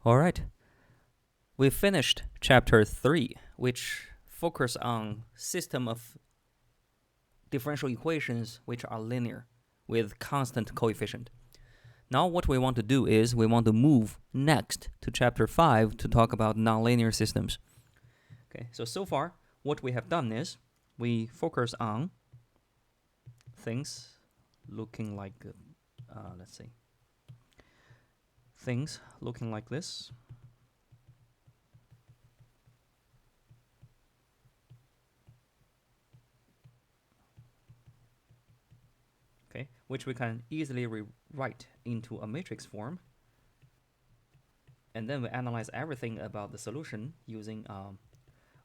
All right. We finished chapter 3, which focus on system of differential equations which are linear with constant coefficient. Now what we want to do is we want to move next to chapter 5 to talk about nonlinear systems. Okay, so far what we have done is we focus on things looking like, things looking like this. Okay, which we can easily rewrite into a matrix form. And then we analyze everything about the solution using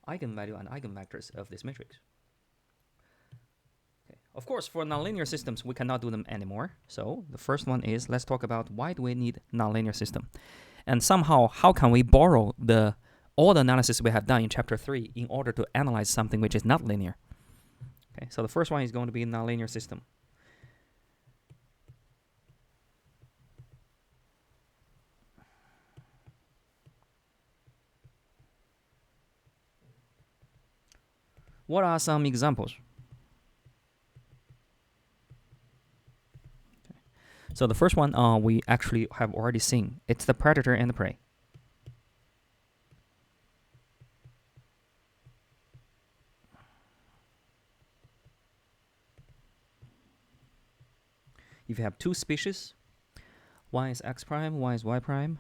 eigenvalue and eigenvectors of this matrix. Okay. Of course, for nonlinear systems, we cannot do them anymore. So the first one is, let's talk about why do we need nonlinear system? And somehow, how can we borrow all the analysis we have done in chapter 3 in order to analyze something which is not linear? Okay, so the first one is going to be nonlinear system. What are some examples? Okay. So the first one we actually have already seen. It's the predator and the prey. If you have two species, one is x prime, one is y prime.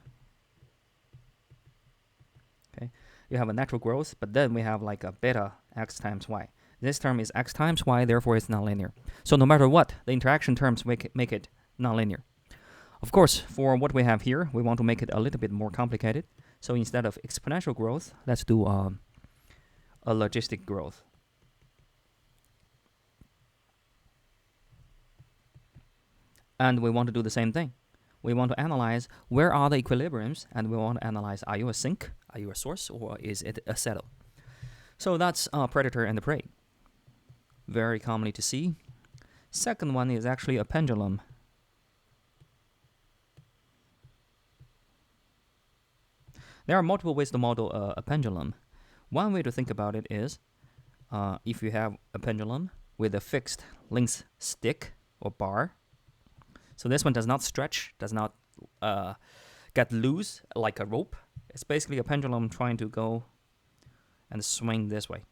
Okay, you have a natural growth, but then we have like a beta x times y. This term is x times y, therefore it's nonlinear. So no matter what, the interaction terms make it nonlinear. Of course, for what we have here, we want to make it a little bit more complicated. So instead of exponential growth, let's do a logistic growth. And we want to do the same thing. We want to analyze where are the equilibriums, and we want to analyze, are you a sink, are you a source, or is it a saddle? So that's predator and the prey. Very commonly to see. Second one is actually a pendulum. There are multiple ways to model a pendulum. One way to think about it is, if you have a pendulum with a fixed length stick or bar, so this one does not stretch, does not get loose like a rope. It's basically a pendulum trying to go and swing this way.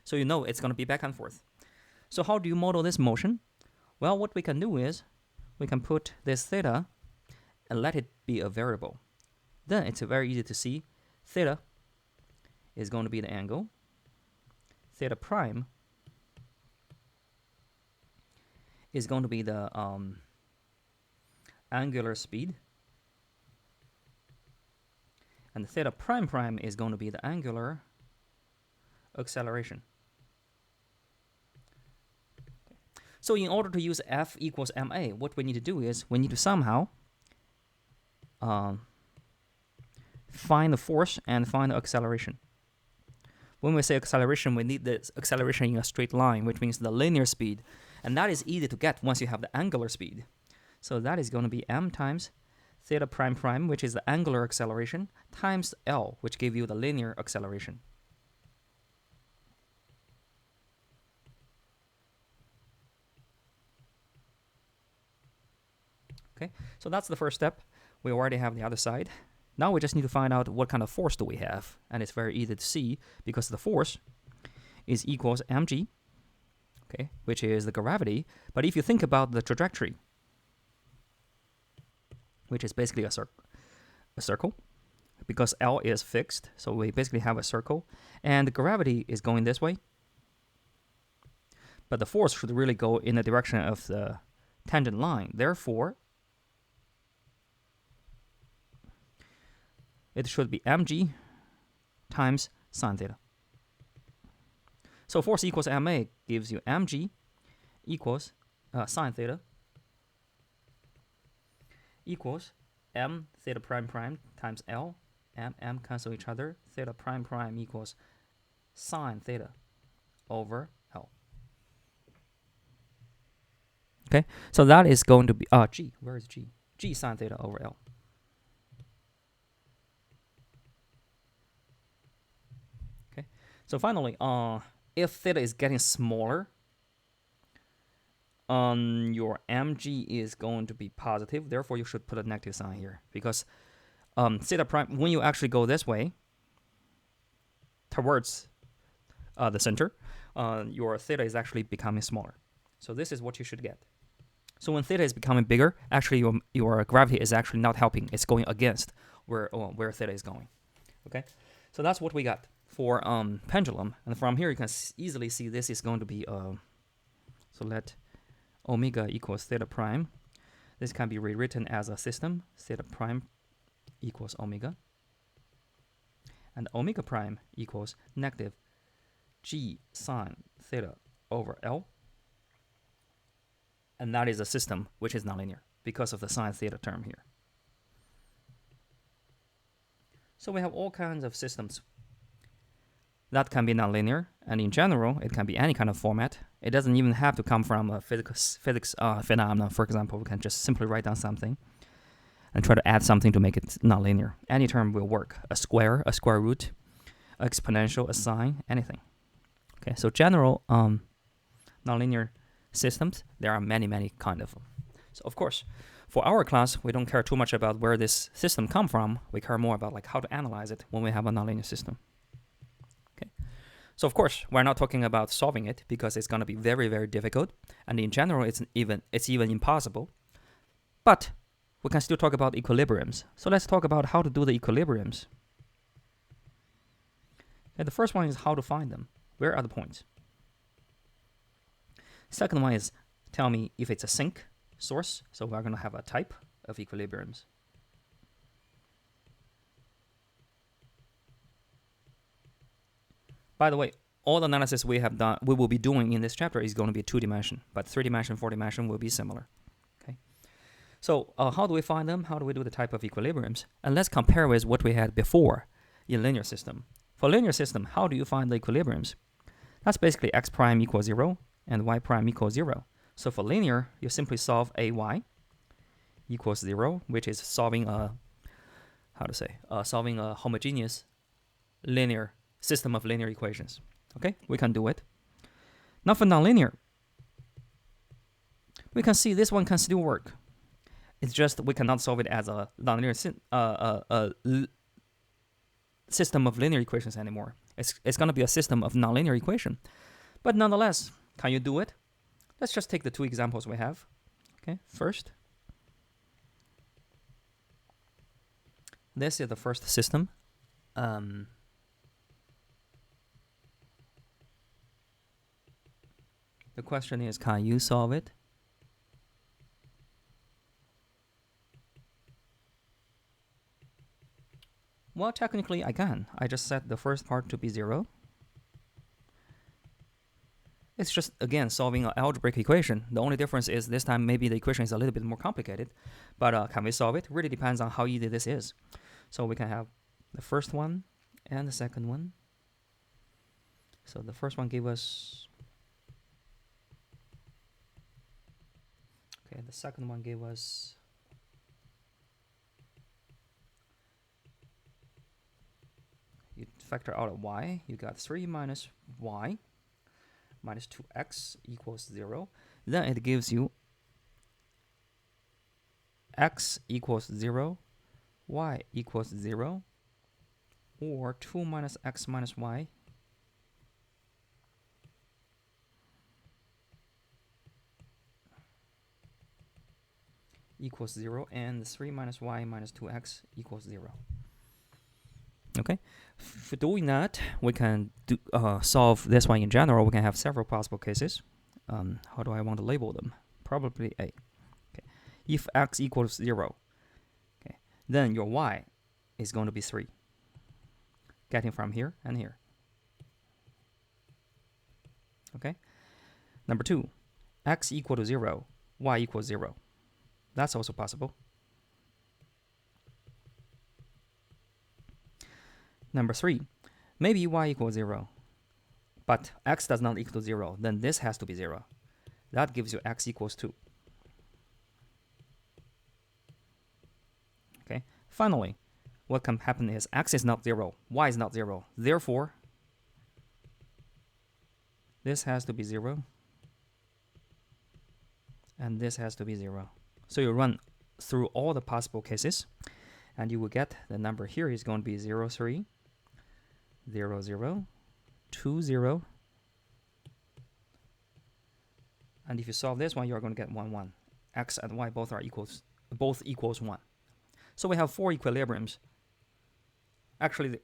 So you know it's going to be back and forth. So how do you model this motion? Well, what we can do is we can put this theta and let it be a variable. Then it's very easy to see theta is going to be the angle. Theta prime is going to be the angular speed, and theta prime prime is going to be the angular acceleration. Okay. So in order to use F equals ma, what we need to do is we need to somehow find the force and find the acceleration. When we say acceleration, we need the acceleration in a straight line, which means the linear speed, and that is easy to get once you have the angular speed. So that is going to be m times theta prime prime, which is the angular acceleration, times L, which gives you the linear acceleration. Okay, so that's the first step. We already have the other side. Now we just need to find out what kind of force do we have, and it's very easy to see because the force is equals mg, okay, which is the gravity. But if you think about the trajectory, which is basically a circle, because L is fixed, so we basically have a circle, and the gravity is going this way, but the force should really go in the direction of the tangent line. Therefore, it should be mg times sine theta. So force equals ma gives you mg equals sine theta equals m theta prime prime times L. M cancel each other. Theta prime prime equals sine theta over L. Okay, so that is going to be g. Where is g? G sine theta over L. So finally, if theta is getting smaller, your mg is going to be positive. Therefore, you should put a negative sign here because theta prime, when you actually go this way towards the center, your theta is actually becoming smaller. So this is what you should get. So when theta is becoming bigger, actually your gravity is actually not helping. It's going against where theta is going. Okay, so that's what we got for pendulum. And from here you can easily see this is going to be so let omega equals theta prime. This can be rewritten as a system. Theta prime equals omega, and omega prime equals negative g sine theta over L. And that is a system which is nonlinear because of the sine theta term here. So we have all kinds of systems that can be nonlinear, and in general, it can be any kind of format. It doesn't even have to come from a physics phenomenon. For example, we can just simply write down something and try to add something to make it nonlinear. Any term will work. A square root, exponential, a sine, anything. Okay, so general nonlinear systems, there are many kind of them. So of course, for our class, we don't care too much about where this system come from. We care more about like how to analyze it when we have a nonlinear system. Okay, so of course, we're not talking about solving it because it's going to be very difficult, and in general, it's even impossible. But we can still talk about equilibriums. So let's talk about how to do the equilibriums. Okay, the first one is how to find them. Where are the points? Second one is tell me if it's a sink source. So we're going to have a type of equilibriums. By the way, all the analysis we will be doing in this chapter is going to be 2-dimension, but 3-dimension, 4-dimension will be similar. Okay. So how do we find them? How do we do the type of equilibriums? And let's compare with what we had before in linear system. For linear system, how do you find the equilibriums? That's basically x prime equals 0 and y prime equals 0. So for linear, you simply solve ay equals 0, which is solving a homogeneous linear system of linear equations. Okay, we can do it. Now for nonlinear, we can see this one can still work. It's just we cannot solve it as a nonlinear system of linear equations anymore. It's going to be a system of nonlinear equation. But nonetheless, can you do it? Let's just take the two examples we have. Okay, first, this is the first system. The question is, can you solve it? Well, technically I can. I just set the first part to be 0. It's just, again, solving an algebraic equation. The only difference is this time maybe the equation is a little bit more complicated. But can we solve it? Really depends on how easy this is. So we can have the first one and the second one. So the first one gave us... Okay, the second one gave us... You factor out a y. You got 3 minus y minus 2x equals 0. Then it gives you x equals 0, y equals 0, or 2 minus x minus y equals 0, and 3 minus y minus 2x equals 0. Okay, for doing that, we can solve this one in general. We can have several possible cases. How do I want to label them? Probably A. Okay, if x equals 0, okay, then your y is going to be 3, getting from here and here. Okay, number 2, x equal to 0, y equals 0. That's also possible. Number 3, maybe y equals 0, but x does not equal 0, then this has to be 0. That gives you x equals 2. Okay, finally, what can happen is x is not 0, y is not 0. Therefore, This has to be 0. And this has to be 0. So you run through all the possible cases, and you will get the number here is going to be 0, 3, 0, 0, 2, 0. And if you solve this one, you're going to get 1, 1. X and y both equals 1. So we have 4 equilibriums. Actually,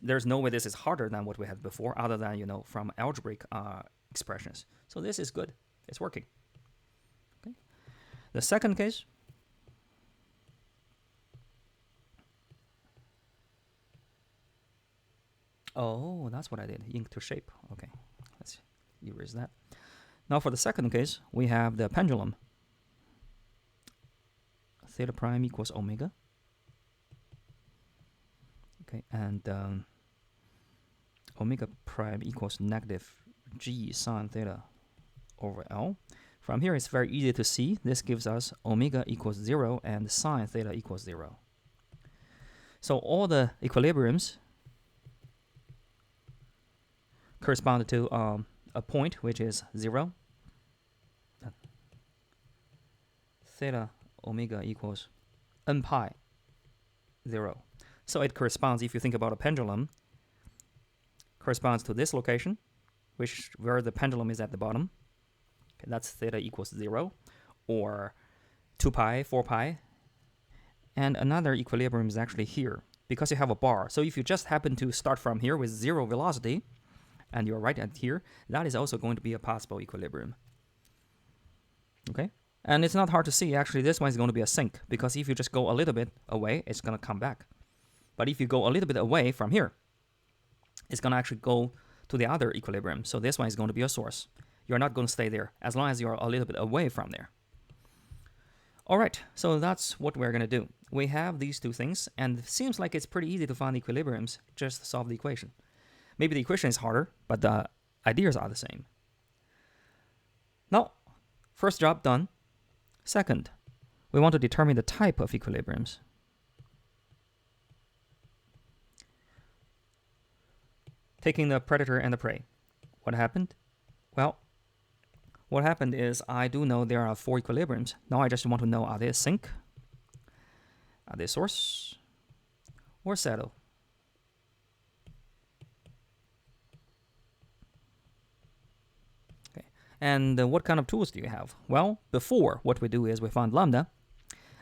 there's no way this is harder than what we had before, other than, from algebraic expressions. So this is good. It's working. Okay. The second case. Oh, that's what I did. Ink to shape. Okay. Let's erase that. Now for the second case, we have the pendulum. Theta prime equals omega. Okay, and omega prime equals negative g sine theta over L. From here, it's very easy to see. This gives us omega equals 0 and sine theta equals 0. So all the equilibriums correspond to a point which is 0. Theta omega equals n pi 0. So it corresponds, if you think about a pendulum, corresponds to this location, where the pendulum is at the bottom. Okay, that's theta equals 0, or 2 pi, 4 pi. And another equilibrium is actually here, because you have a bar. So if you just happen to start from here with 0 velocity, and you're right at here, that is also going to be a possible equilibrium. Okay? And it's not hard to see, actually, this one is going to be a sink, because if you just go a little bit away, it's going to come back. But if you go a little bit away from here, it's going to actually go to the other equilibrium. So this one is going to be a source. You're not going to stay there, as long as you're a little bit away from there. All right, so that's what we're going to do. We have these two things, and it seems like it's pretty easy to find equilibriums. Just solve the equation. Maybe the equation is harder, but the ideas are the same. Now, first job done. Second, we want to determine the type of equilibriums. Taking the predator and the prey. What happened? Well, what happened is I do know there are 4 equilibriums. Now I just want to know, are they a sink? Are they source? Or saddle? Okay. And what kind of tools do you have? Well, before, what we do is we find lambda.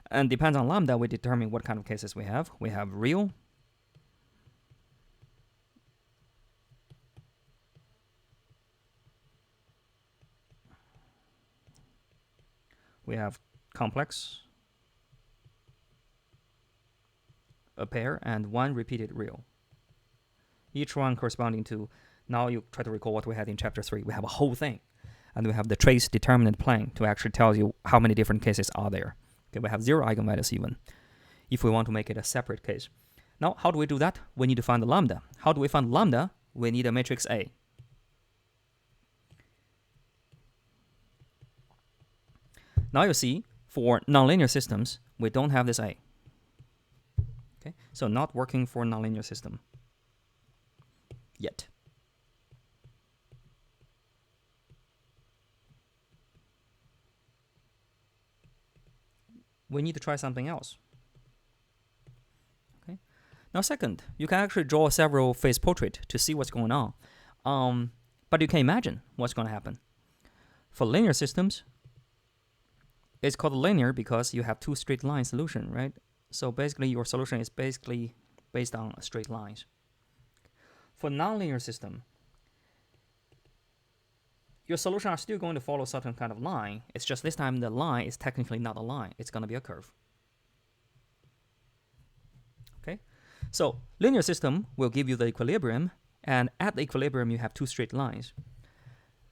And depends on lambda, we determine what kind of cases we have. We have real. We have complex, a pair, and one repeated real. Each one corresponding to, now you try to recall what we had in chapter 3. We have a whole thing. And we have the trace determinant plane to actually tell you how many different cases are there. Okay, we have 0 eigenvalues even, if we want to make it a separate case. Now, how do we do that? We need to find the lambda. How do we find lambda? We need a matrix A. Now you see, for nonlinear systems, we don't have this A. Okay, so not working for nonlinear system yet. We need to try something else. Okay. Now second, you can actually draw several phase portrait to see what's going on. But you can imagine what's going to happen. For linear systems, it's called linear because you have 2 straight line solution, right? So basically your solution is basically based on straight lines. For nonlinear system, your solution are still going to follow certain kind of line. It's just this time the line is technically not a line. It's going to be a curve. Okay? So linear system will give you the equilibrium, and at the equilibrium you have 2 straight lines.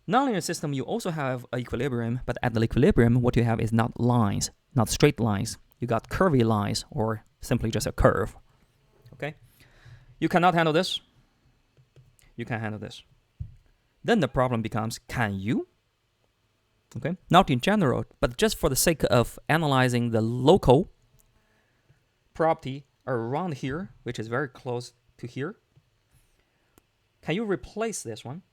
Nonlinear system, you also have an equilibrium, but at the equilibrium, what you have is not lines, not straight lines. You got curvy lines, or simply just a curve. Okay? You cannot handle this. You can handle this. Then the problem becomes, can you? Okay? Not in general, but just for the sake of analyzing the local property around here, which is very close to here. Can you replace this one?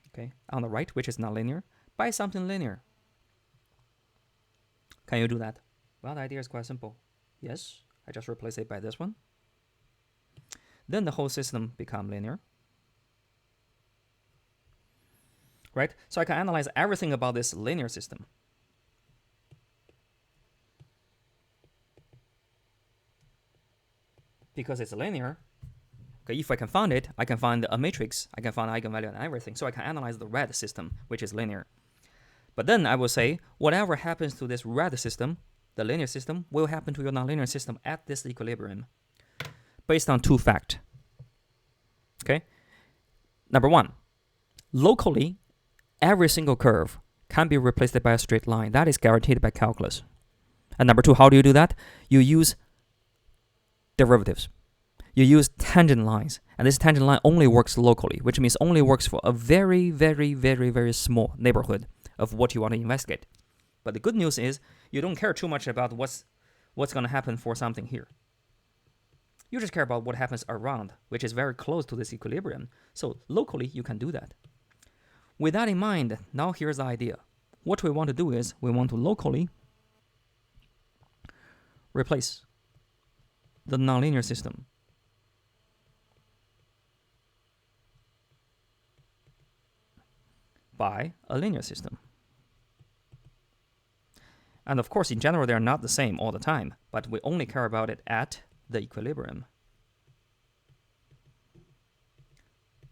okay, on the right, which is nonlinear, by something linear. Can you do that? Well, the idea is quite simple. Yes, I just replace it by this one. Then the whole system become linear. Right? So I can analyze everything about this linear system. Because it's linear, okay, if I can find it, I can find a matrix, I can find eigenvalue and everything. So I can analyze the red system, which is linear. But then I will say, whatever happens to this red system, the linear system, will happen to your nonlinear system at this equilibrium, based on two facts. Okay? Number one, locally, every single curve can be replaced by a straight line. That is guaranteed by calculus. And number two, how do you do that? You use derivatives. You use tangent lines. And this tangent line only works locally, which means only works for a very, very, very, very small neighborhood of what you want to investigate. But the good news is you don't care too much about what's going to happen for something here. You just care about what happens around, which is very close to this equilibrium. So locally, you can do that. With that in mind, now here's the idea. What we want to do is we want to locally replace the nonlinear system by a linear system. And of course, in general, they're not the same all the time, but we only care about it at the equilibrium.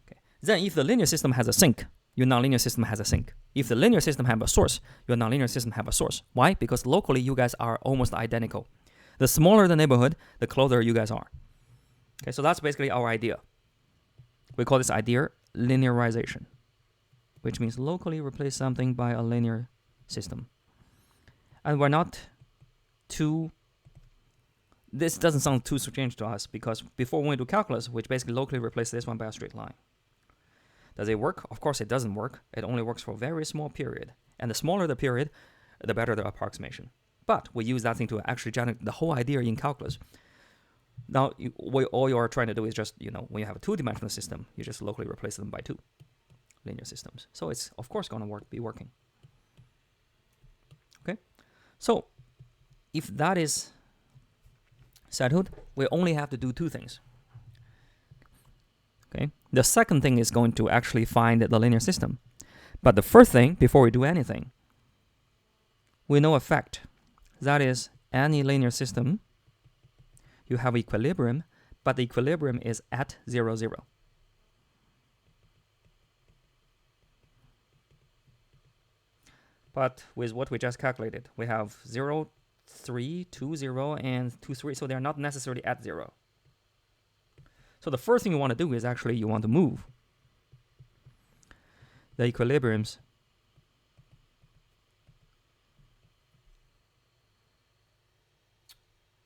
Okay. Then if the linear system has a sink, your nonlinear system has a sink. If the linear system has a source, your nonlinear system has a source. Why? Because locally, you guys are almost identical. The smaller the neighborhood, the closer you guys are. Okay, so that's basically our idea. We call this idea linearization, which means locally replace something by a linear system. And we're not too... This doesn't sound too strange to us because before when we do calculus, which basically locally replace this one by a straight line. Does it work? Of course it doesn't work. It only works for a very small period. And the smaller the period, the better the approximation. But we use that thing to actually generate the whole idea in calculus. Now, all you are trying to do is just, when you have a two-dimensional system, you just locally replace them by two linear systems. So it's, of course, going to be working. Okay? So, if that is settled, we only have to do two things. Okay? The second thing is going to actually find the linear system. But the first thing, before we do anything, we know a fact. That is, any linear system, you have equilibrium, but the equilibrium is at 0, 0. But with what we just calculated, we have 0, 3, 2, 0, and 2, 3, so they're not necessarily at 0. So the first thing you want to do is actually you want to move the equilibriums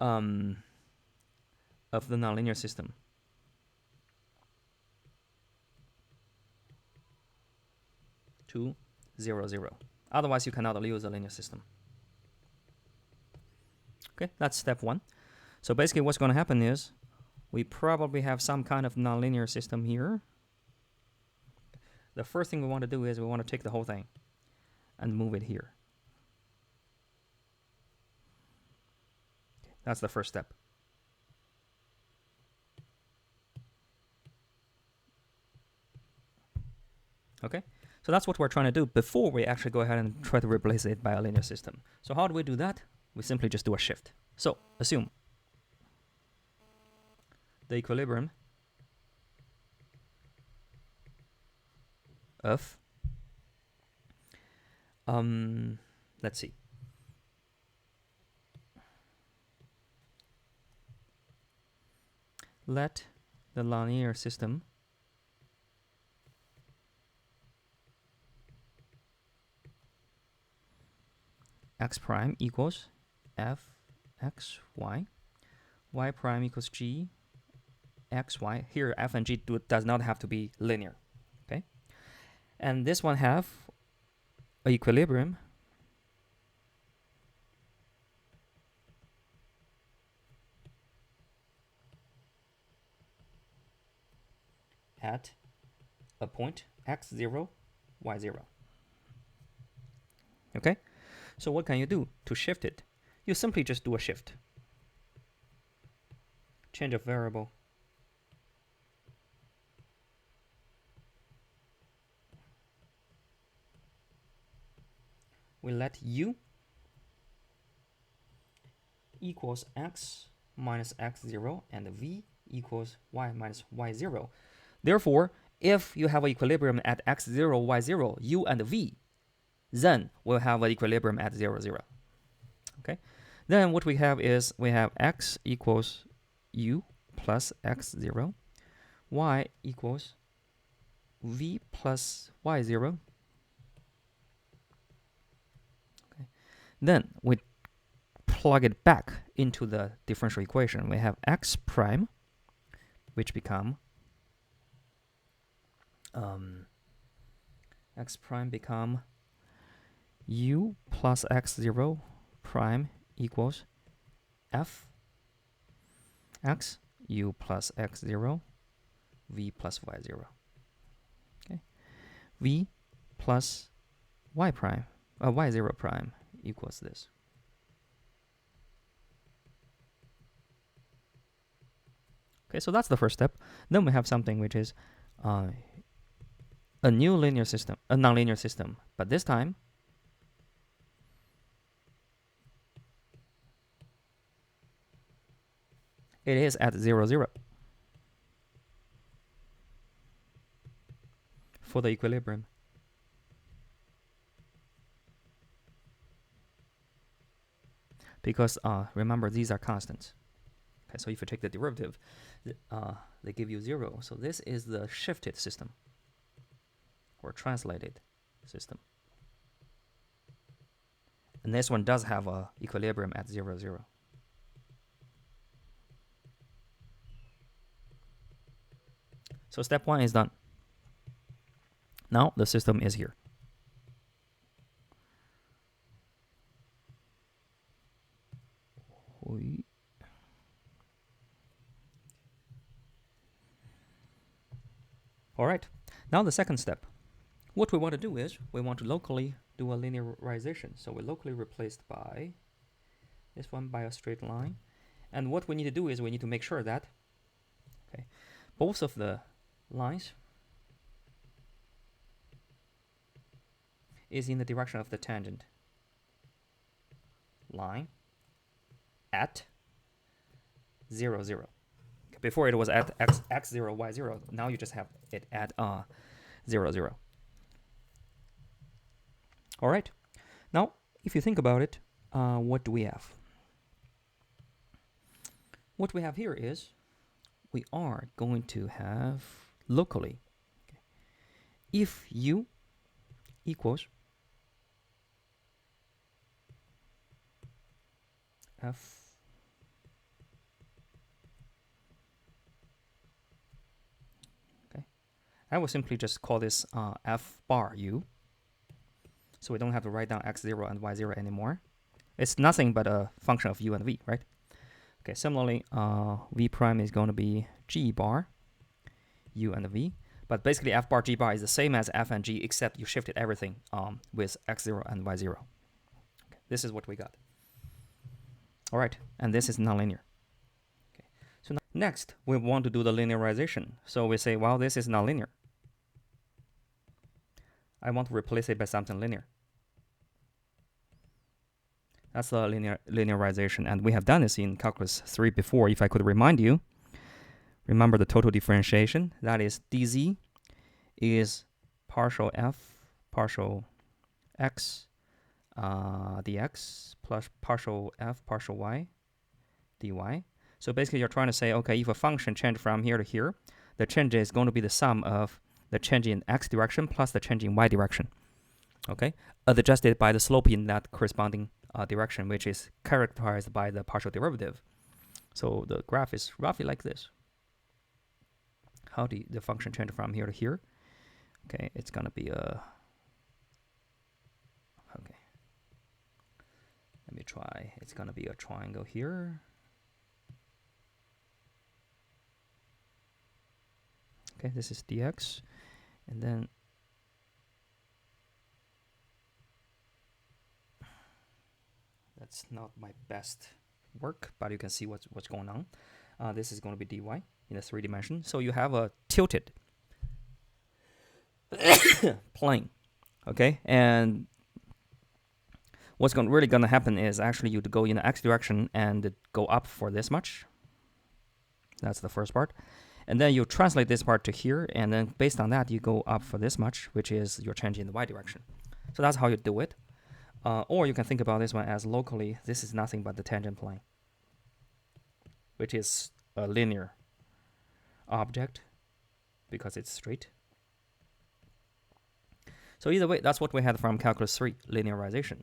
of the nonlinear system to 0, 0. Otherwise, you cannot use a linear system. Okay, that's step one. So basically what's going to happen is we probably have some kind of nonlinear system here. The first thing we want to do is we want to take the whole thing and move it here. Okay, that's the first step. Okay, so that's what we're trying to do before we actually go ahead and try to replace it by a linear system. So how do we do that? We simply just do a shift. So assume the equilibrium of, let's see, let the linear system x prime equals f x y, y prime equals g x y. Here f and g does not have to be linear. Okay, and this one have a equilibrium at a point x0, y0. Okay? So what can you do to shift it? You simply just do a shift. Change of variable. We let u equals x minus x0 and v equals y minus y0. Therefore, if you have an equilibrium at x0, y0, u and v, then we'll have an equilibrium at 0, 0. Okay? Then what we have is we have x equals u plus x0, y equals v plus y0. Okay. Then we plug it back into the differential equation. We have x prime, which become x prime become u plus x0 prime equals f x u plus x0 v plus y0. Okay, v plus y prime y0 prime equals this. Okay, so that's the first step. Then we have something which is a new linear system, a nonlinear system, but this time it is at 0, 0 for the equilibrium. Because remember, these are constants. Okay, so if you take the derivative, they give you 0. So this is the shifted system or translated system. And this one does have a equilibrium at 0, 0. So step 1 is done. Now the system is here. All right. Now the second step. What we want to do is we want to locally do a linearization. So we locally replaced by this one by a straight line. And what we need to do is we need to make sure that both of the lines is in the direction of the tangent line at 0, 0. Before it was at x0, y0. Now you just have it at 0, 0. All right. Now, if you think about it, what do we have? What we have here is we are going to have locally, if u equals f I will simply just call this f bar u. So we don't have to write down x0 and y0 anymore. It's nothing but a function of u and v, right? Okay, similarly, v prime is going to be g bar, u and v. But basically, f bar, g bar is the same as f and g, except you shifted everything with x0 and y0. Okay, this is what we got. All right, and this is nonlinear. Okay, so next, we want to do the linearization. So we say, well, this is nonlinear. I want to replace it by something linear. That's the linearization, and we have done this in calculus 3 before. If I could remind you, remember the total differentiation. That is dz is partial f partial x dx plus partial f partial y dy. So basically, you're trying to say, okay, if a function changed from here to here, the change is going to be the sum of the change in x direction plus the change in y direction, okay, adjusted by the slope in that corresponding direction, which is characterized by the partial derivative. So the graph is roughly like this. How do the function change from here to here? Okay, it's gonna be a let me try. It's gonna be a triangle here. Okay, this is dx. And then That's not my best work, but you can see what's going on. This is going to be dy in the 3 dimension. So you have a tilted plane, okay? And what's really going to happen is actually you to go in the x direction and go up for this much. That's the first part. And then you translate this part to here, and then based on that, you go up for this much, which is you're changing the y direction. So that's how you do it. Or you can think about this one as locally, this is nothing but the tangent plane, which is a linear object because it's straight. So either way, that's what we had from calculus 3, linearization.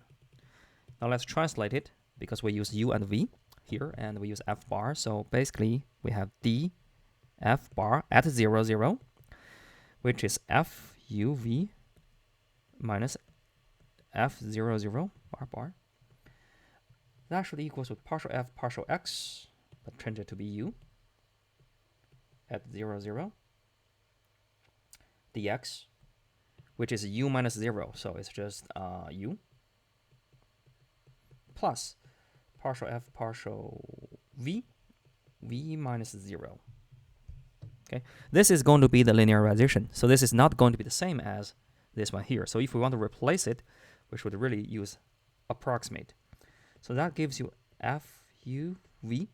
Now let's translate it because we use u and v here, and we use f bar. So basically, we have d f bar at 0, 0, which is f u v minus f 0, 0 bar. That should equals with partial f partial x, but change it to be u at 0, 0 dx, which is u minus 0, so it's just u plus partial f partial v minus 0. Okay, this is going to be the linearization. So this is not going to be the same as this one here. So if we want to replace it, we should really use approximate. So that gives you f u v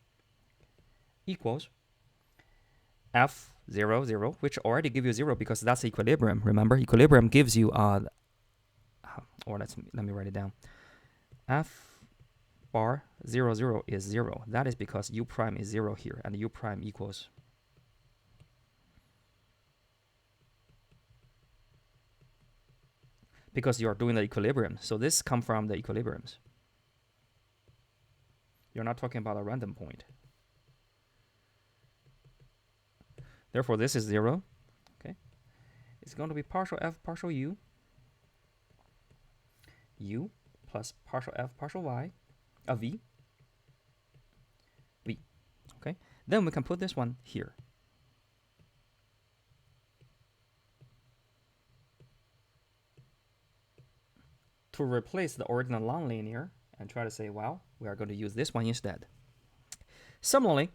equals f 0, 0, which already give you 0 because that's equilibrium. Remember, equilibrium gives you or let me write it down. F bar 0, 0 is 0. That is because u prime is 0 here, and u prime equals because you are doing the equilibrium. So this comes from the equilibriums. You're not talking about a random point. Therefore, this is 0. Okay, it's going to be partial f partial u plus partial f partial y v. Okay, then we can put this one here. To replace the original nonlinear and try to say, well, we are going to use this one instead. Similarly,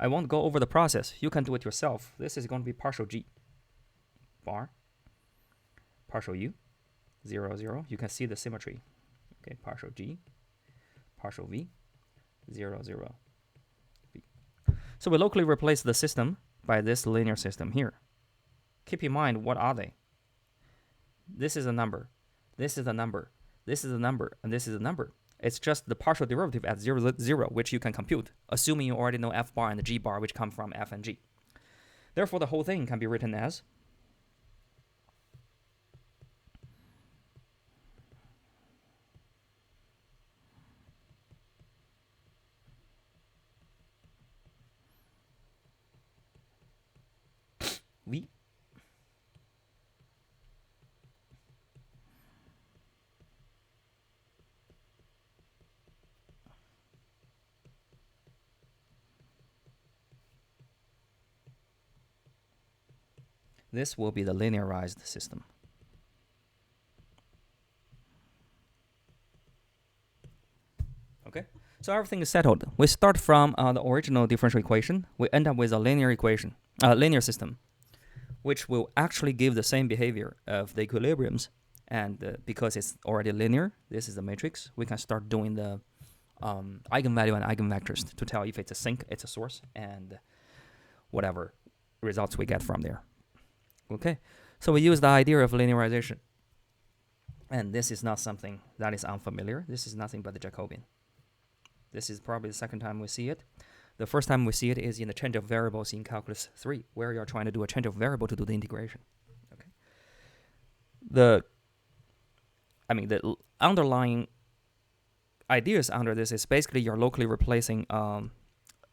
I won't go over the process. You can do it yourself. This is going to be partial g bar, partial u, 0, 0. You can see the symmetry. Okay, partial g, partial v, 0, 0, v. So we locally replace the system by this linear system here. Keep in mind, what are they? This is a number. This is a number. This is a number, and this is a number. It's just the partial derivative at 0, 0, which you can compute, assuming you already know f bar and the g bar, which come from f and g. Therefore, the whole thing can be written as v This will be the linearized system. Okay, so everything is settled. We start from the original differential equation. We end up with a linear equation, linear system, which will actually give the same behavior of the equilibriums. And because it's already linear, this is the matrix, we can start doing the eigenvalue and eigenvectors to tell if it's a sink, it's a source, and whatever results we get from there. Okay, so we use the idea of linearization. And this is not something that is unfamiliar. This is nothing but the Jacobian. This is probably the second time we see it. The first time we see it is in the change of variables in calculus 3, where you're trying to do a change of variable to do the integration. Okay. The underlying ideas under this is basically you're locally replacing a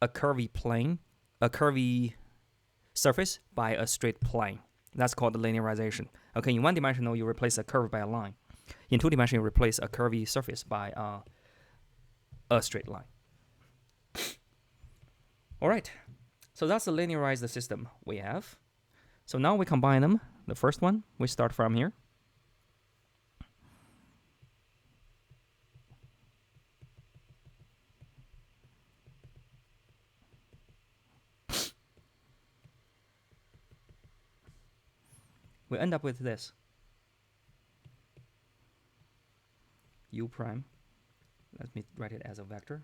curvy plane, a curvy surface by a straight plane. That's called the linearization. Okay, in one dimensional, you replace a curve by a line. In two dimensional, you replace a curvy surface by a straight line. All right, so that's the linearized system we have. So now we combine them. The first one, we start from here. we end up with this. U prime. Let me write it as a vector.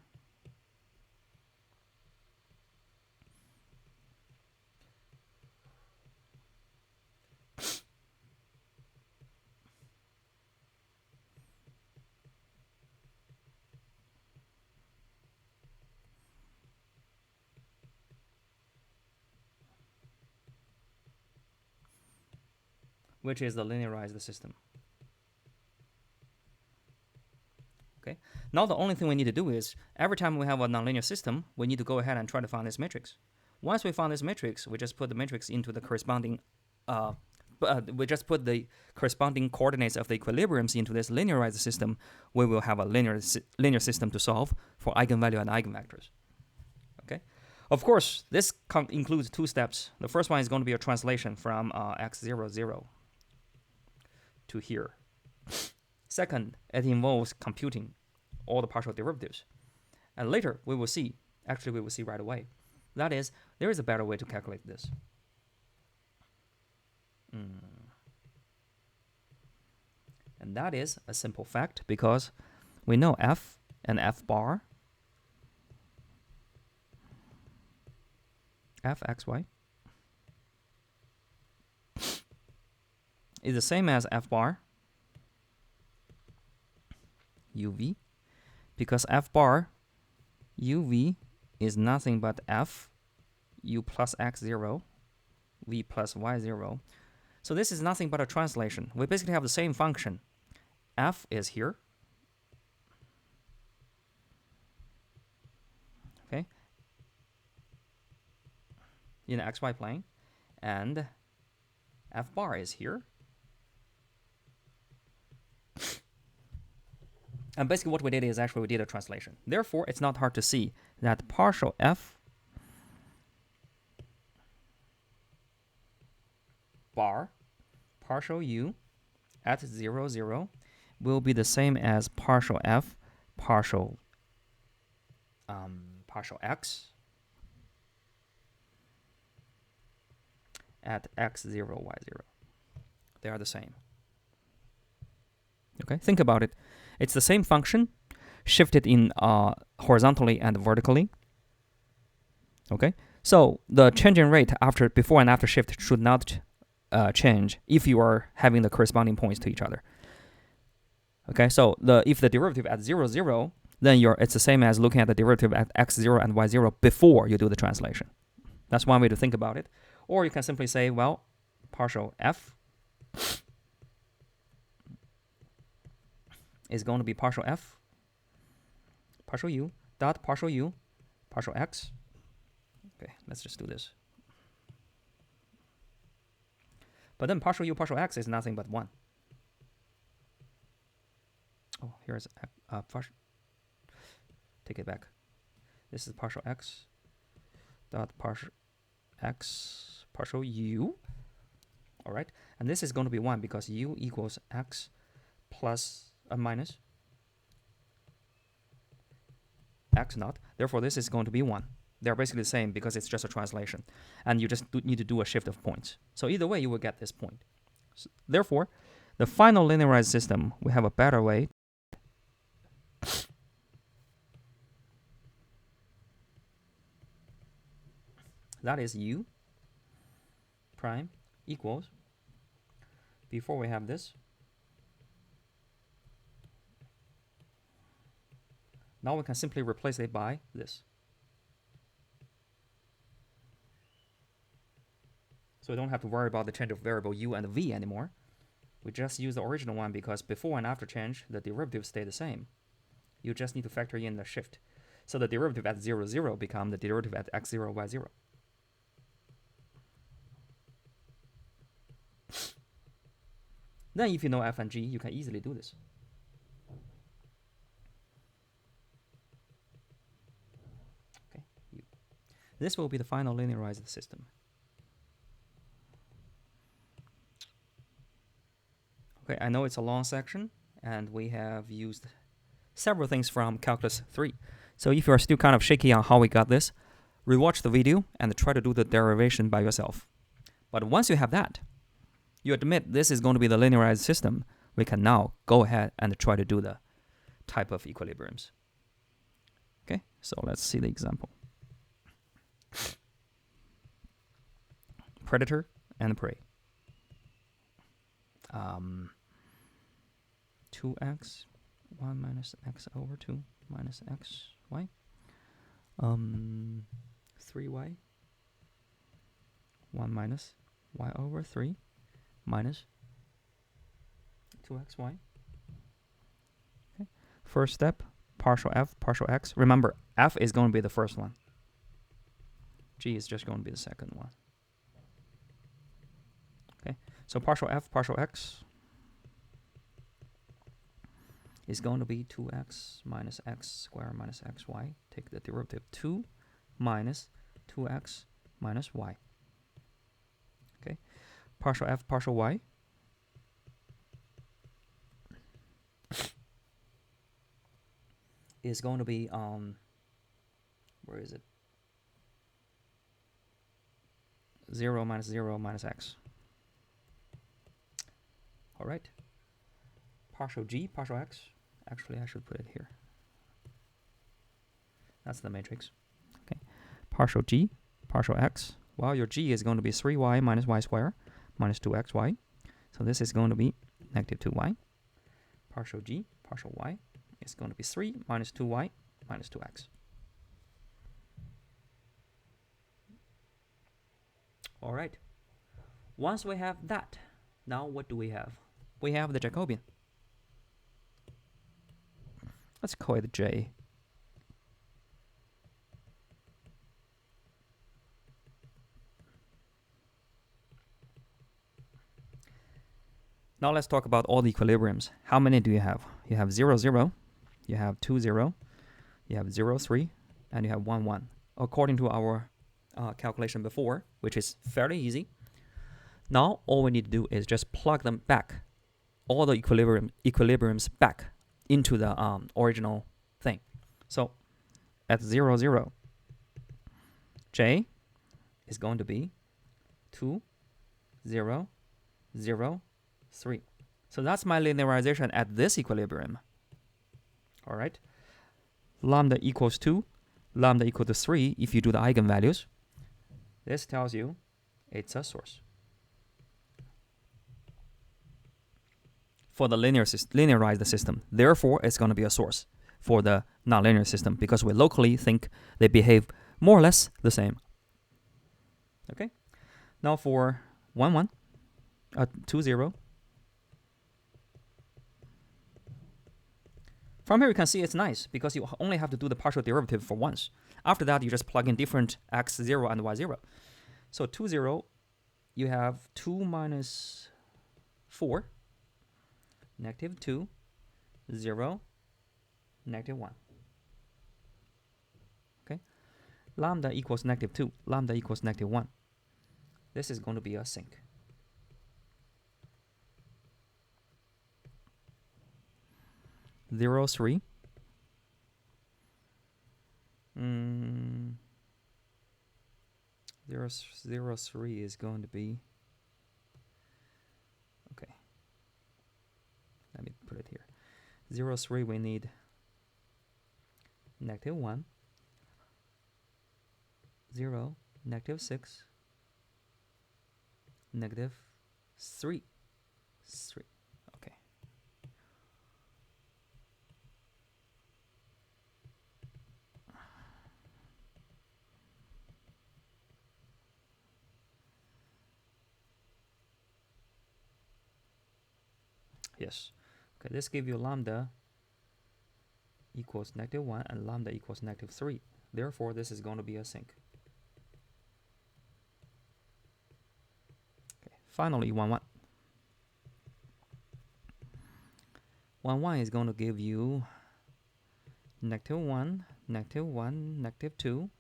Which is the linearized system. Okay. Now the only thing we need to do is, every time we have a nonlinear system, we need to go ahead and try to find this matrix. Once we found this matrix, we just put the matrix into the corresponding, we just put the corresponding coordinates of the equilibriums into this linearized system. We will have a linear system to solve for eigenvalue and eigenvectors. Okay. Of course, this includes two steps. The first one is going to be a translation from x0, 0 to here. Second, it involves computing all the partial derivatives. And later, we will see right away. That is, there is a better way to calculate this. And that is a simple fact, because we know f and f bar, f x y, is the same as f bar uv, because f bar uv is nothing but f u plus x0 v plus y0. So this is nothing but a translation. We basically have the same function. F is here. Okay. In the xy plane. And f bar is here. And basically what we did is actually we did a translation. Therefore, it's not hard to see that partial f bar partial u at 0, 0 will be the same as partial f partial x at x0, y0. They are the same. Okay, think about it. It's the same function shifted in horizontally and vertically. Okay, so the changing rate before and after shift should not change if you are having the corresponding points to each other. Okay, so if the derivative at 0, 0, then it's the same as looking at the derivative at x0 and y0 before you do the translation. That's one way to think about it. Or you can simply say, well, partial f is going to be partial f partial u dot partial u partial x. Okay, let's just do this. But then partial u partial x is nothing but 1. Oh, here's partial. Take it back. This is partial x dot partial x partial u. All right, and this is going to be 1 because u equals x plus minus x naught. Therefore, this is going to be 1. They're basically the same because it's just a translation. And you just need to do a shift of points. So either way, you will get this point. So therefore, the final linearized system, we have a better way. That is u prime equals, before we have this, now we can simply replace it by this. So we don't have to worry about the change of variable u and v anymore. We just use the original one because before and after change, the derivatives stay the same. You just need to factor in the shift. So the derivative at 0, 0 becomes the derivative at x0, y0. Then if you know f and g, you can easily do this. Okay, this will be the final linearized system. Okay, I know it's a long section, and we have used several things from Calculus 3. So if you are still kind of shaky on how we got this, rewatch the video and try to do the derivation by yourself. But once you have that, you admit this is going to be the linearized system, we can now go ahead and try to do the type of equilibriums. Okay, so let's see the example. Predator and prey. 2x, 1 minus x over 2 minus x, y. 3y, 1 minus y over 3 minus 2xy. Okay. First step, partial f, partial x. Remember, f is going to be the first one. G is just going to be the second one. Okay, so partial f, partial x is going to be 2x minus x squared minus xy. Take the derivative 2 minus 2x minus y. Okay, partial f, partial y is going to be, where is it? 0 minus x. All right. Partial g, partial x. Actually, I should put it here. That's the matrix. Okay. Partial g, partial x. Well, your g is going to be 3y minus y squared minus 2xy. So this is going to be negative 2y. Partial g, partial y is going to be 3 minus 2y minus 2x. All right. Once we have that, now what do we have? We have the Jacobian. Let's call it J. Now let's talk about all the equilibriums. How many do you have? You have 0, 0, you have 2, 0, you have 0, 3, and you have 1, 1. According to our calculation before, which is fairly easy. Now all we need to do is just plug them back, all the equilibriums back into the original thing. So at 0, 0, J is going to be 2, 0, 0, 3. So that's my linearization at this equilibrium. All right. Lambda equals 2, lambda equal to 3 if you do the eigenvalues. This tells you it's a source. For the linearized system, therefore it's going to be a source for the nonlinear system because we locally think they behave more or less the same. Okay. Now for 1, 1, 2, 0. From here you can see it's nice because you only have to do the partial derivative for once. After that, you just plug in different x0 and y0. So 2, 0, you have 2 minus 4, negative 2, 0, negative 1. Okay. Lambda equals negative 2, lambda equals negative 1. This is going to be a sink. Zero, 3. 0, 0, 3 is going to be, okay, let me put it here. 0, 3, we need negative 1, 0, negative 6, negative 3, 3. Okay. Yes. Okay, this gives you lambda equals negative 1 and lambda equals negative 3. Therefore, this is going to be a sink. Okay, finally, 1, 1. 1, 1 is going to give you negative 1, negative 1, negative 2,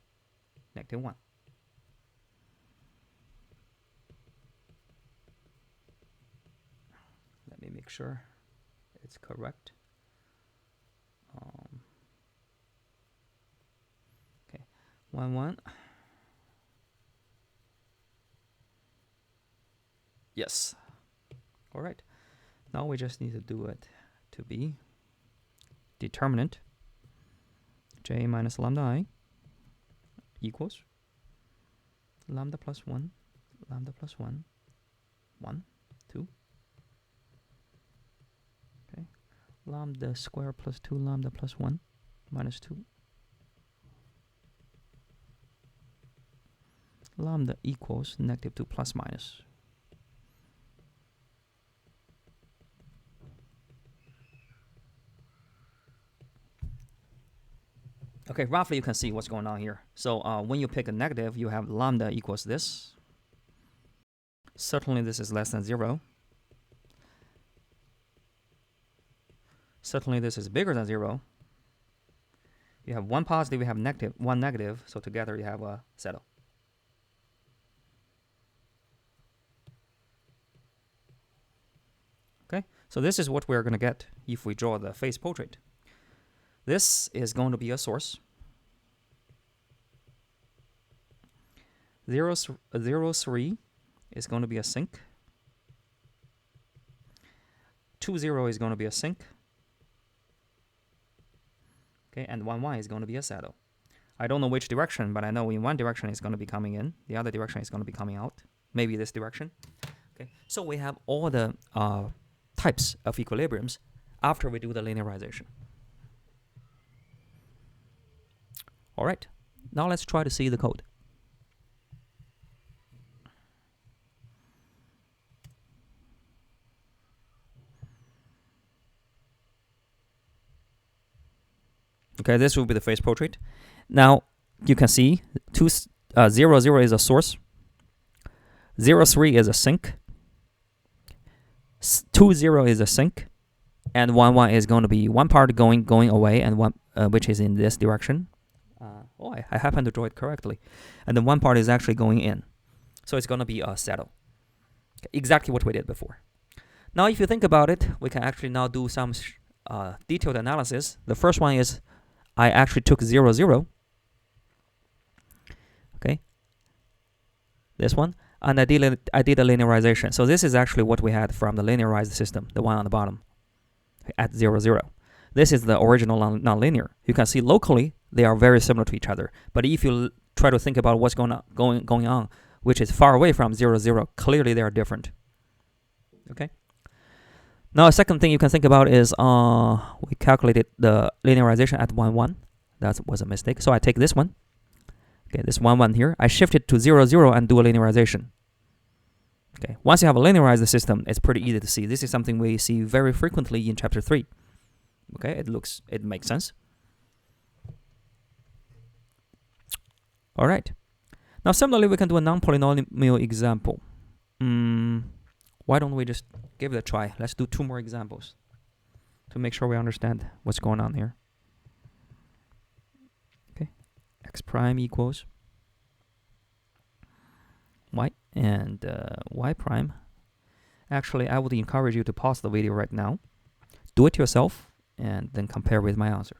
negative 1. Let me make sure it's correct. Okay, 1, 1. Yes. All right. Now we just need to do it to be determinant j minus lambda I equals lambda plus 1, lambda plus 1, 1, 2. Okay. Lambda square plus 2 lambda plus 1 minus 2. Lambda equals negative 2 plus minus. Okay, roughly you can see what's going on here. So when you pick a negative, you have lambda equals this. Certainly this is less than 0. Certainly this is bigger than 0. You have one positive, you have negative, one negative, so together you have a saddle. Okay, so this is what we're going to get if we draw the phase portrait. This is going to be a source. 0, 3 is going to be a sink. 2, 0 is going to be a sink. Okay, and 1, 1 is going to be a saddle. I don't know which direction, but I know in one direction it's going to be coming in. The other direction is going to be coming out. Maybe this direction. Okay, so we have all the types of equilibriums after we do the linearization. All right, now let's try to see the code. Okay, this will be the phase portrait. Now you can see 0, 0 is a source. 0, 3 is a sink. 2, 0 is a sink, and 1, 1 is going to be one part going away, and one which is in this direction. I happen to draw it correctly, and then one part is actually going in, so it's going to be a saddle. Okay, exactly what we did before. Now, if you think about it, we can actually now do some detailed analysis. The first one is I actually took 0, 0. Okay, this one. And I did a linearization. So this is actually what we had from the linearized system, the one on the bottom, at 0, 0. This is the original nonlinear. You can see locally they are very similar to each other. But if you try to think about what's going on, which is far away from 0, 0, clearly they are different. Okay. Now a second thing you can think about is we calculated the linearization at 1, 1. That was a mistake. So I take this one. Okay, this 1, 1 here. I shift it to 0, 0 and do a linearization. Okay, once you have a linearized system, it's pretty easy to see. This is something we see very frequently in chapter 3. Okay, it makes sense. All right. Now similarly, we can do a non-polynomial example. Why don't we just give it a try? Let's do 2 more examples to make sure we understand what's going on here. Okay, x prime equals y and y prime. Actually, I would encourage you to pause the video right now, do it yourself, and then compare with my answer.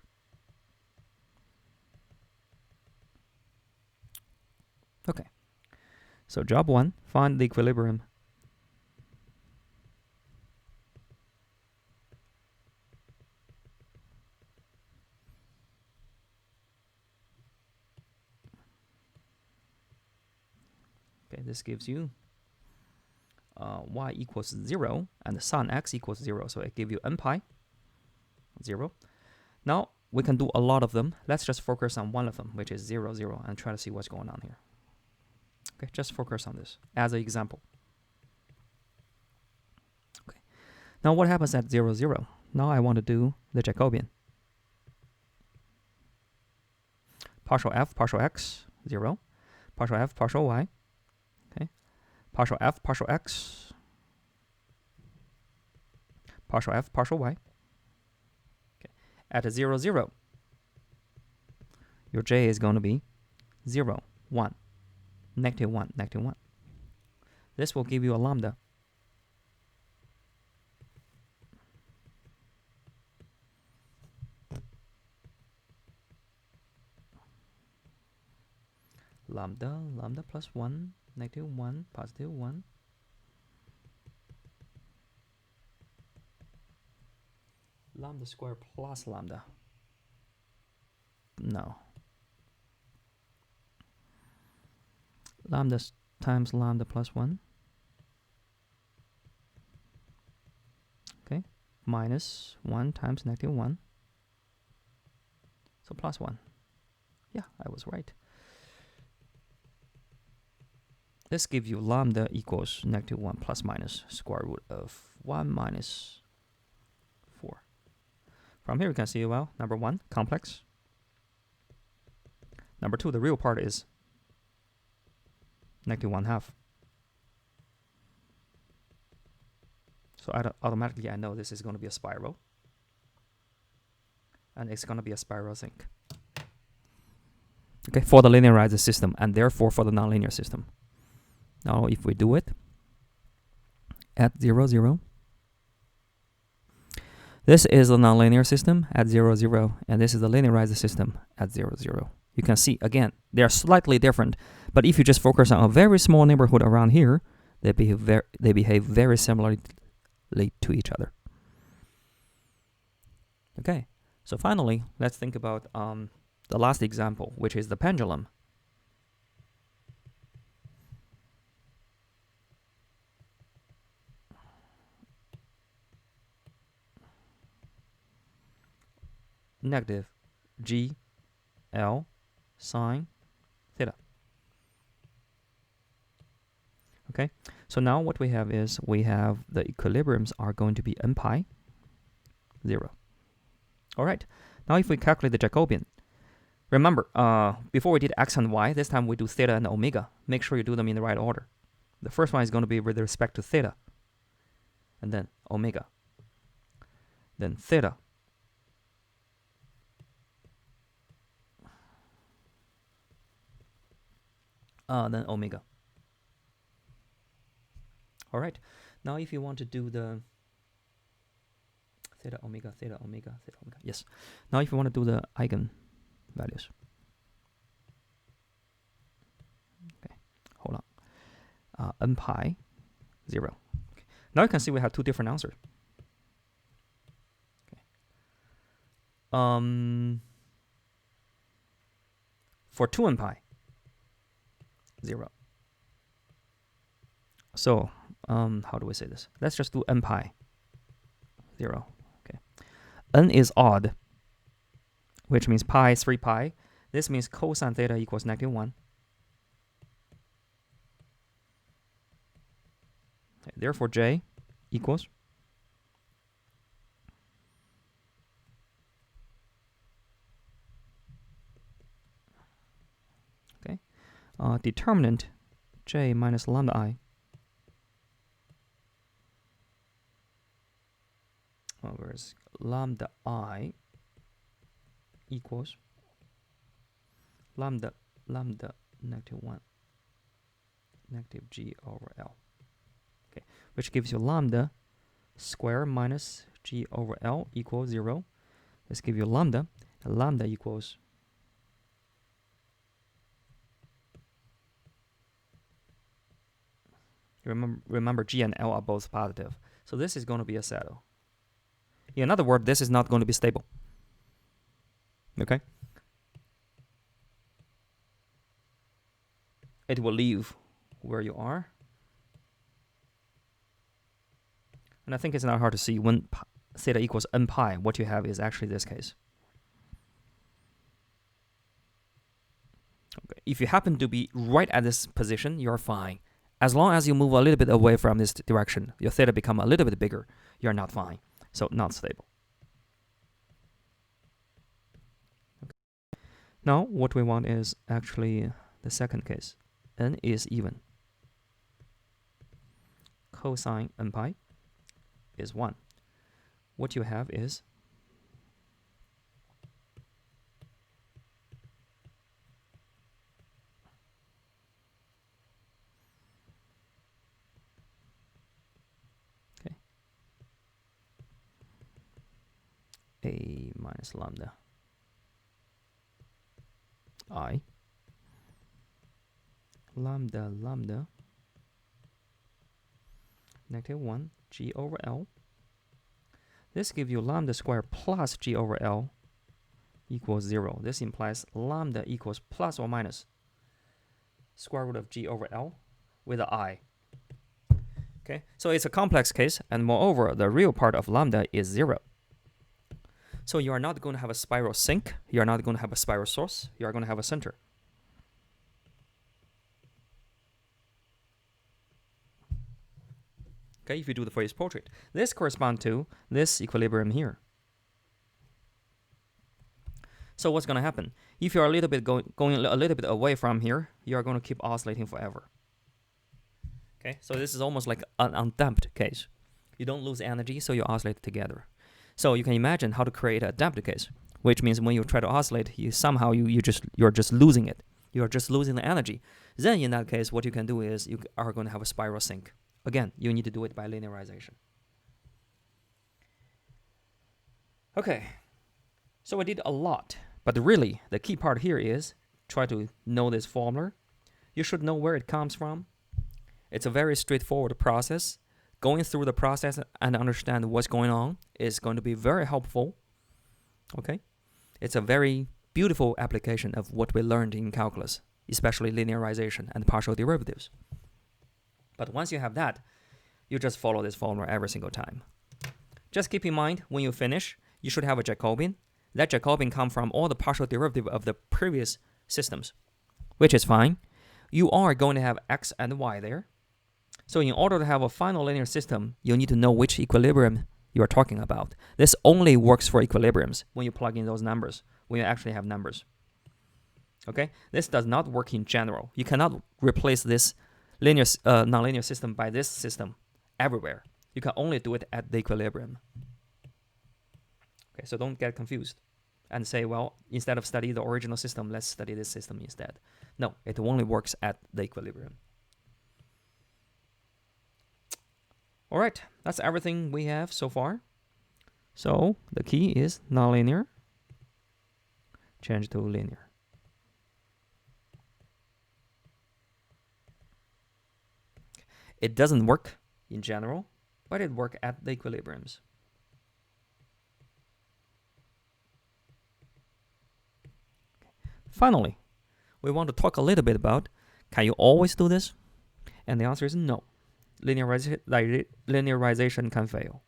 Okay, so job 1, find the equilibrium. Okay, this gives you y equals 0 and the sin x equals 0. So it gives you n pi 0. Now we can do a lot of them. Let's just focus on one of them, which is 0, 0, and try to see what's going on here. Okay, just focus on this as an example. Okay, now what happens at 0, 0? Now I want to do the Jacobian. Partial f, partial x, 0. Partial f, partial y. Okay, partial f, partial x. Partial f, partial y. Okay, at 0, 0, your j is going to be 0, 1. Negative 1, negative 1. This will give you a lambda. Lambda plus 1, negative 1, positive 1. lambda squared plus lambda. No. Lambda times lambda plus 1. Okay. Minus 1 times negative 1. So plus 1. Yeah, I was right. This gives you lambda equals negative 1 plus minus square root of 1 minus 4. From here, we can see, well, number 1, complex. Number 2, the real part is negative 1/2. So automatically, I know this is going to be a spiral. And it's going to be a spiral sink. Okay, for the linearized system, and therefore for the nonlinear system. Now, if we do it at 0, 0, this is a nonlinear system at 0, 0, and this is the linearized system at 0, 0. You can see, again, they are slightly different, but if you just focus on a very small neighborhood around here, they behave very similarly to each other. Okay, so finally, let's think about the last example, which is the pendulum. Negative G L sine theta. Okay, so now what we have is we have the equilibriums are going to be n pi 0. All right, now if we calculate the Jacobian, remember, before we did x and y, this time we do theta and omega. Make sure you do them in the right order. The first one is going to be with respect to theta, and then omega, then theta, then omega. All right, now if you want to do the theta, omega, theta, omega, theta, omega. Yes. Now if you want to do the Eigen values. Okay, hold on. N pi 0. Okay. Now you can see we have two different answers. Okay. For 2 n pi 0. So how do we say this? Let's just do n pi 0. Okay. N is odd, which means pi is 3 pi. This means cosine theta equals negative 1. Okay, therefore, J equals determinant J minus lambda I whereas lambda I equals lambda negative 1 negative G over L. Okay, which gives you lambda square minus G over L equals 0. Let's give you lambda, and lambda equals remember G and L are both positive. So this is going to be a saddle. In other words, this is not going to be stable. Okay? It will leave where you are. And I think it's not hard to see when theta equals n pi, what you have is actually this case. Okay. If you happen to be right at this position, you're fine. As long as you move a little bit away from this direction, your theta become a little bit bigger, you're not fine. So not stable. Okay. Now what we want is actually the second case. N is even. Cosine n pi is 1. What you have is A minus lambda I lambda negative 1 G over L. This gives you lambda squared plus g over L equals 0. This implies lambda equals plus or minus square root of g over L with an I. Okay, so it's a complex case, and moreover, the real part of lambda is 0. So you are not going to have a spiral sink. You are not going to have a spiral source. You are going to have a center. Okay, if you do the Fourier portrait, this corresponds to this equilibrium here. So what's going to happen? If you are a little bit going a little bit away from here, you are going to keep oscillating forever. Okay, so this is almost like an undamped case. You don't lose energy, so you oscillate together. So you can imagine how to create a damped case, which means when you try to oscillate, you're just losing it. You're just losing the energy. Then in that case, what you can do is you are going to have a spiral sink. Again, you need to do it by linearization. Okay, so I did a lot, but really the key part here is try to know this formula. You should know where it comes from. It's a very straightforward process. Going through the process and understand what's going on is going to be very helpful. Okay, it's a very beautiful application of what we learned in calculus, especially linearization and partial derivatives. But once you have that, you just follow this formula every single time. Just keep in mind, when you finish, you should have a Jacobian. That Jacobian comes from all the partial derivative of the previous systems, which is fine. You are going to have x and y there. So in order to have a final linear system, you need to know which equilibrium you are talking about. This only works for equilibriums when you plug in those numbers, when you actually have numbers. Okay? This does not work in general. You cannot replace this nonlinear system by this system everywhere. You can only do it at the equilibrium. Okay, so don't get confused and say, well, instead of study the original system, let's study this system instead. No, it only works at the equilibrium. All right, that's everything we have so far. So the key is nonlinear, change to linear. It doesn't work in general, but it works at the equilibriums. Finally, we want to talk a little bit about, can you always do this? And the answer is no. Linearization can fail.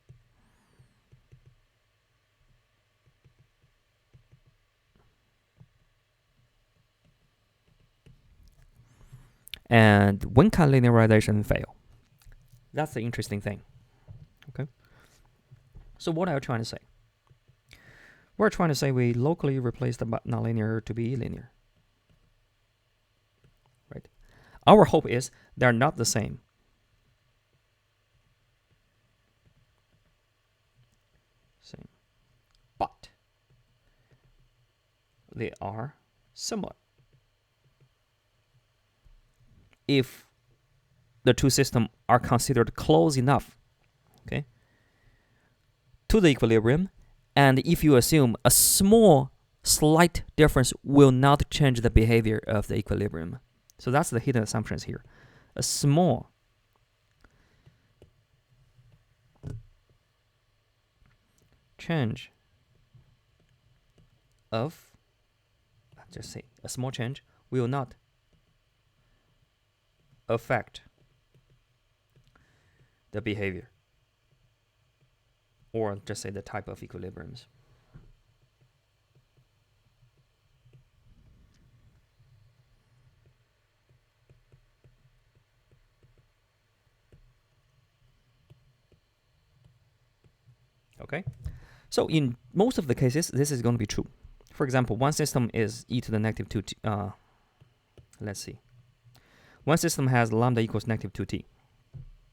And when can linearization fail? That's the interesting thing. Okay. So what are you trying to say? We're trying to say we locally replace the nonlinear to be linear. Right? Our hope is they're not the same. But they are similar. If the two systems are considered close enough, okay, to the equilibrium, and if you assume a small, slight difference will not change the behavior of the equilibrium. So that's the hidden assumptions here. A small change of, just say, a small change will not affect the behavior, or just say the type of equilibriums. Okay, so in most of the cases, this is going to be true. For example, one system is e to the negative 2t. Let's see. One system has lambda equals negative 2t.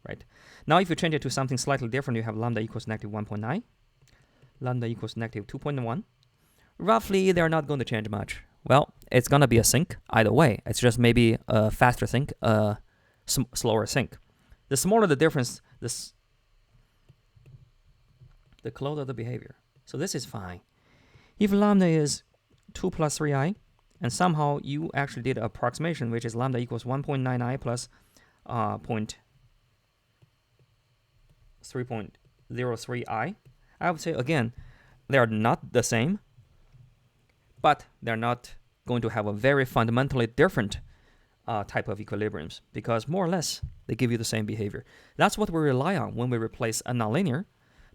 Right? Now, if you change it to something slightly different, you have lambda equals negative 1.9, lambda equals negative 2.1. Roughly, they're not going to change much. Well, it's going to be a sink either way. It's just maybe a faster sink, a slower sink. The smaller the difference, the closer the behavior. So this is fine. If lambda is 2 plus 3i, and somehow you actually did an approximation, which is lambda equals 1.9i plus 3.03i, I would say, again, they are not the same, but they're not going to have a very fundamentally different type of equilibriums, because more or less they give you the same behavior. That's what we rely on when we replace a nonlinear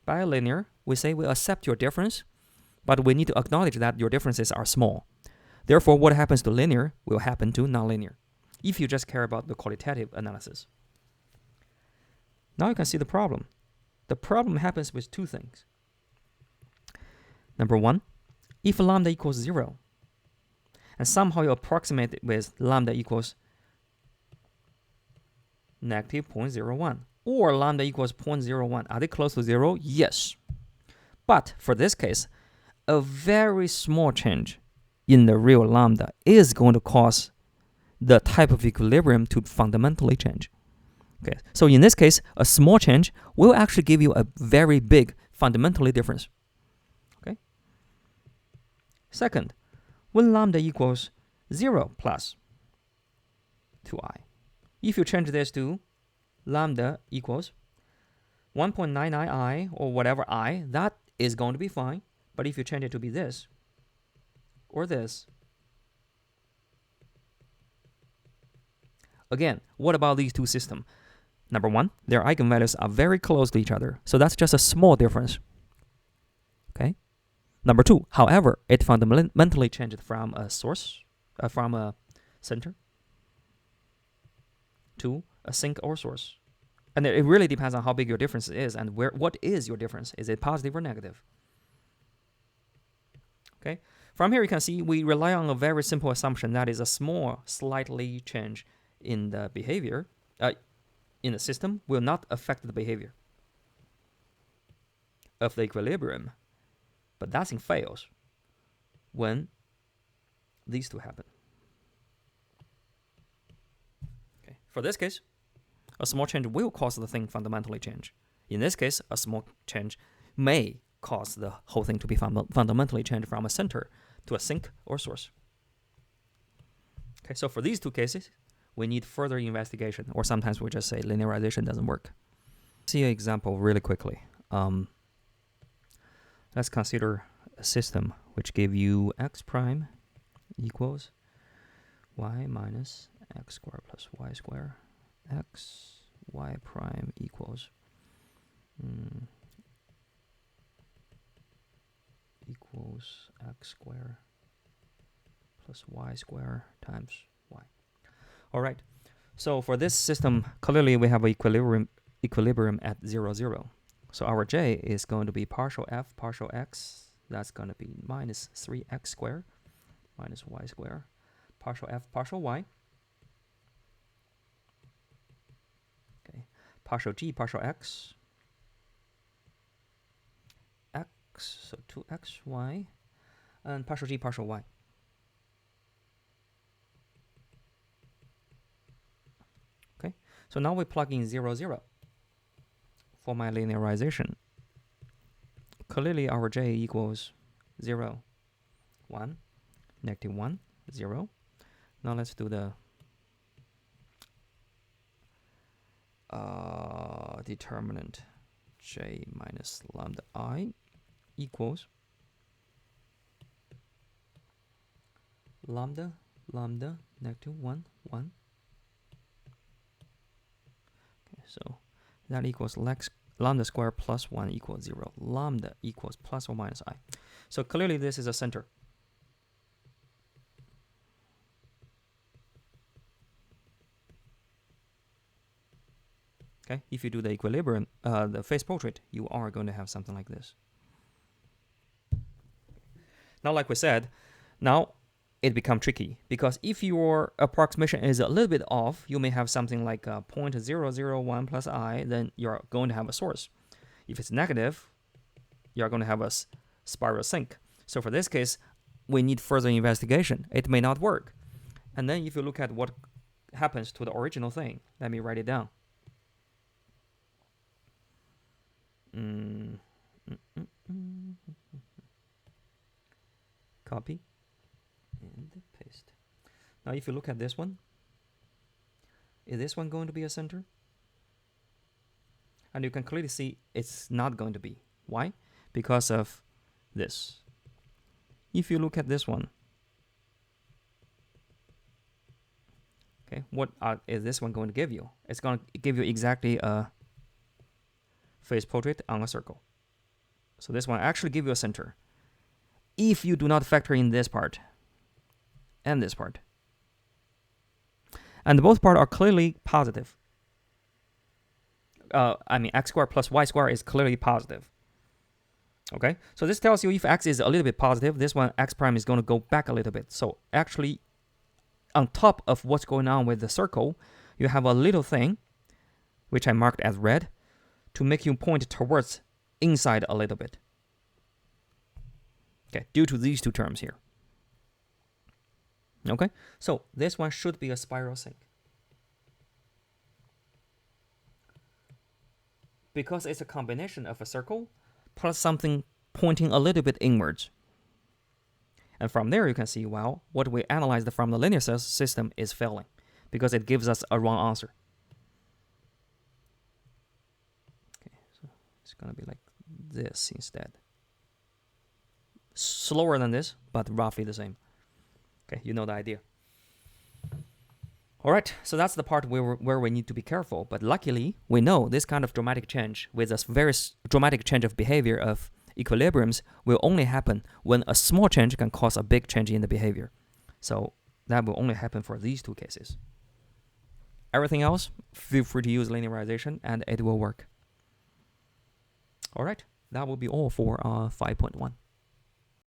by a linear. We say we accept your difference, but we need to acknowledge that your differences are small. Therefore, what happens to linear will happen to nonlinear, if you just care about the qualitative analysis. Now you can see the problem. The problem happens with two things. Number one, if lambda equals 0, and somehow you approximate it with lambda equals negative 0.01, or lambda equals 0.01, are they close to 0? Yes. But for this case, a very small change in the real lambda is going to cause the type of equilibrium to fundamentally change. Okay, so in this case, a small change will actually give you a very big fundamentally difference. Okay. Second, when lambda equals 0 plus 2i, if you change this to lambda equals 1.99i or whatever I, that is going to be fine. But if you change it to be this or this, again, what about these two systems? Number one, their eigenvalues are very close to each other, so that's just a small difference. Okay. Number two, however, it fundamentally changed from a source, from a center to a sink or source. And it really depends on how big your difference is and what is your difference. Is it positive or negative? Okay. From here you can see we rely on a very simple assumption, that is a small slightly change in the behavior in the system will not affect the behavior of the equilibrium. But that thing fails when these two happen. Okay. For this case, a small change will cause the thing fundamentally change. In this case, a small change may cause the whole thing to be fundamentally changed from a center to a sink or source. Okay, so for these two cases, we need further investigation, or sometimes we just say linearization doesn't work. See an example really quickly. Let's consider a system which give you x prime equals y minus x squared plus y squared, x y prime equals x squared plus y squared times y. All right. So for this system, clearly we have an equilibrium at 0, 0. So our j is going to be partial f partial x. That's going to be minus 3x squared minus y squared partial f partial y. Okay. Partial g partial x. So 2xy and partial g partial y. Okay, so now we plug in 0, 0 for my linearization. Clearly our j equals 0, 1, negative 1, 0. Now let's do the determinant j minus lambda I equals lambda negative 1, 1. Okay, so that equals lambda squared plus 1 equals 0. Lambda equals plus or minus I. So clearly this is a center. Okay, if you do the equilibrium, the phase portrait, you are going to have something like this. Now, like we said, now it becomes tricky, because if your approximation is a little bit off, you may have something like 0.001 plus I, then you're going to have a source. If it's negative, you're going to have a spiral sink. So for this case, we need further investigation. It may not work. And then if you look at what happens to the original thing, let me write it down. Copy and paste. Now if you look at this one, is this one going to be a center? And you can clearly see it's not going to be. Why? because of this. If you look at this one, okay, what is this one going to give you? It's going to give you exactly a face portrait on a circle. So this one actually gives you a center. If you do not factor in this part and this part, and both parts are clearly positive. X squared plus y squared is clearly positive. Okay, so this tells you if x is a little bit positive, this one x prime is going to go back a little bit. So actually, on top of what's going on with the circle, you have a little thing, which I marked as red, to make you point towards inside a little bit. Okay, due to these two terms here. Okay, so this one should be a spiral sink. Because it's a combination of a circle plus something pointing a little bit inwards. And from there you can see, well, what we analyzed from the linear system is failing because it gives us a wrong answer. Okay, so it's going to be like this instead. Slower than this, but roughly the same. Okay, you know the idea. All right, so that's the part where we need to be careful. But luckily, we know this kind of dramatic change with a very dramatic change of behavior of equilibriums will only happen when a small change can cause a big change in the behavior. So that will only happen for these two cases. Everything else, feel free to use linearization and it will work. All right, that will be all for 5.1.